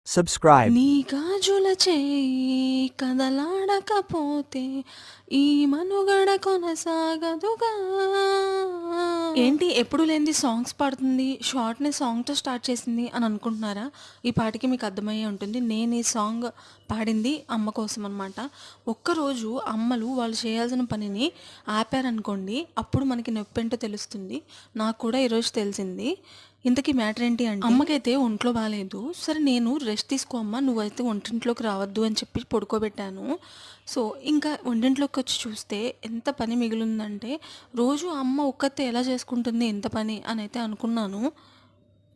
Subscribe. నీ గాజుల చేయి కదలాడకపోతే ఈ మనుగడ కొనసాగదుగా. ఏంటి ఎప్పుడు లేనిది సాంగ్స్ పాడుతుంది, షార్ట్‌ని సాంగ్‌తో స్టార్ట్ చేసింది అని అనుకుంటున్నారా? ఈ పాటకి మీకు అర్థమయ్యే ఉంటుంది. నేను ఈ సాంగ్ పాడింది అమ్మ కోసం అనమాట. ఒక్కరోజు అమ్మలు వాళ్ళు చేయాల్సిన పనిని ఆపారనుకోండి, అప్పుడు మనకి నొప్పేంటో తెలుస్తుంది. నాకు కూడా ఈరోజు తెలిసింది. ఇంతకీ మ్యాటర్ ఏంటి అంటే, అమ్మకైతే ఒంట్లో బాగాలేదు. సరే నేను రెస్ట్ తీసుకో అమ్మ, నువ్వైతే వంటింట్లోకి రావద్దు అని చెప్పి పడుకోబెట్టాను. సో ఇంకా వంటింట్లోకి వచ్చి చూస్తే ఎంత పని మిగిలిందంటే, రోజు అమ్మ ఒక్కతే ఎలా చేసుకుంటుంది ఎంత పని అని అయితే అనుకున్నాను.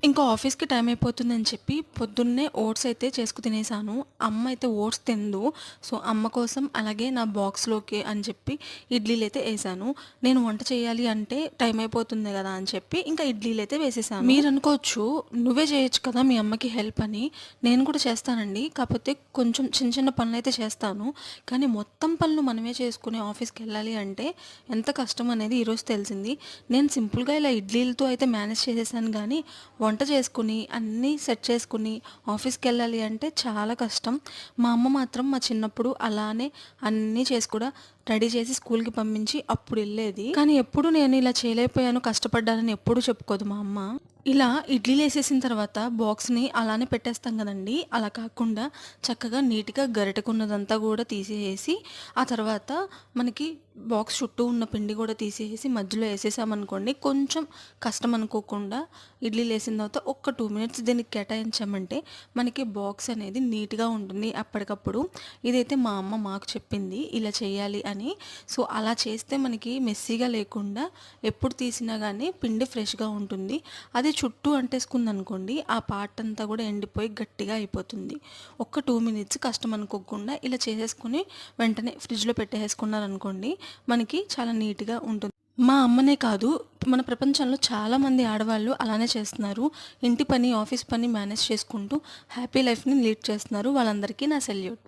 ఇంకా ఆఫీస్‌కి టైం అయిపోతుందని చెప్పి పొద్దున్నే ఓట్స్ అయితే చేసుకు తినేసాను. అమ్మ అయితే ఓట్స్ తినదు. సో, అమ్మ కోసం అలాగే నా బాక్స్‌లోకి అని చెప్పి ఇడ్లీలైతే ఏశాను. నేను వంట చేయాలి అంటే టైం అయిపోతుంది గదా అని చెప్పి ఇంకా ఇడ్లీలైతే వేసేసాను. మీరనుకోవచ్చు నువ్వే చేయొచ్చు కదా మీ అమ్మకి హెల్ప్ అని. నేను కూడా చేస్తానండి. కాకపోతే కొంచెం చిన్న చిన్న పనులైతే చేస్తాను. కానీ మొత్తం పనులు మనమే చేసుకొని ఆఫీస్‌కెళ్ళాలి అంటే ఎంత కష్టం అనేది ఈరోజు తెలిసింది. నేను సింపుల్‌గా ఇలా ఇడ్లీలతో అయితే మేనేజ్ చేసేసాను గానీ వంట చేసుకుని అన్నీ సెట్ చేసుకుని ఆఫీస్‌కెళ్ళాలి అంటే చాలా కష్టం. మా అమ్మ మాత్రం మా చిన్నప్పుడు అలానే అన్నీ చేసి కూడా రెడీ చేసి స్కూల్‌కి పంపించి అప్పుడు ఎళ్ళేది. కానీ ఎప్పుడు నేను ఇలా చేయలేకపోయాను, కష్టపడ్డానని ఎప్పుడు చెప్పుకోదు మా అమ్మ. ఇలా ఇడ్లీలేసేసిన తర్వాత బాక్స్‌ని అలానే పెట్టేస్తాం గదండీ! అలా కాకుండా చక్కగా నీట్‌గా గరిటెకున్నదంతా గూడా తీసేసి, ఆ తర్వాత మనకి బాక్స్ చుట్టూ ఉన్న పిండి గూడా తీసేసి మధ్యలో ఏసేసామనుకోండి, కొంచెం కష్టం అనుకోకుండా ఇడ్లీలేసిన తర్వాత ఒక్క 2 మినిట్స్ దీనికి కేటాయించామంటే మనకి బాక్స్ అనేది నీట్‌గా ఉంటుంది అప్పటికప్పుడు. ఇదైతే మా అమ్మ మాకు చెప్పింది ఇలా చేయాలి అని. సో, అలా చేస్తే మనకి మెస్సీగా లేకుండా ఎప్పుడు తీసినా గానీ పిండి ఫ్రెష్‌గా ఉంటుంది. అది చుట్టూ అంటేసుకుందనుకోండి, ఆ పార్ట్ అంతా కూడా ఎండిపోయి గట్టిగా అయిపోతుంది. ఒక్క 2 మినిట్స్ కష్టం అనుకోకుండా ఇలా చేసేసుకొని వెంటనే ఫ్రిడ్జ్‌లో పెట్టేసుకున్నారనుకోండి, మనకి చాలా నీట్‌గా ఉంటుంది. మా అమ్మనే కాదు, మన ప్రపంచంలో చాలామంది ఆడవాళ్ళు అలానే చేస్తున్నారు. ఇంటి పని, ఆఫీస్ పని మేనేజ్ చేసుకుంటూ హ్యాపీ లైఫ్‌ని లీడ్ చేస్తున్నారు. వాళ్ళందరికీ నా సెల్యూట్.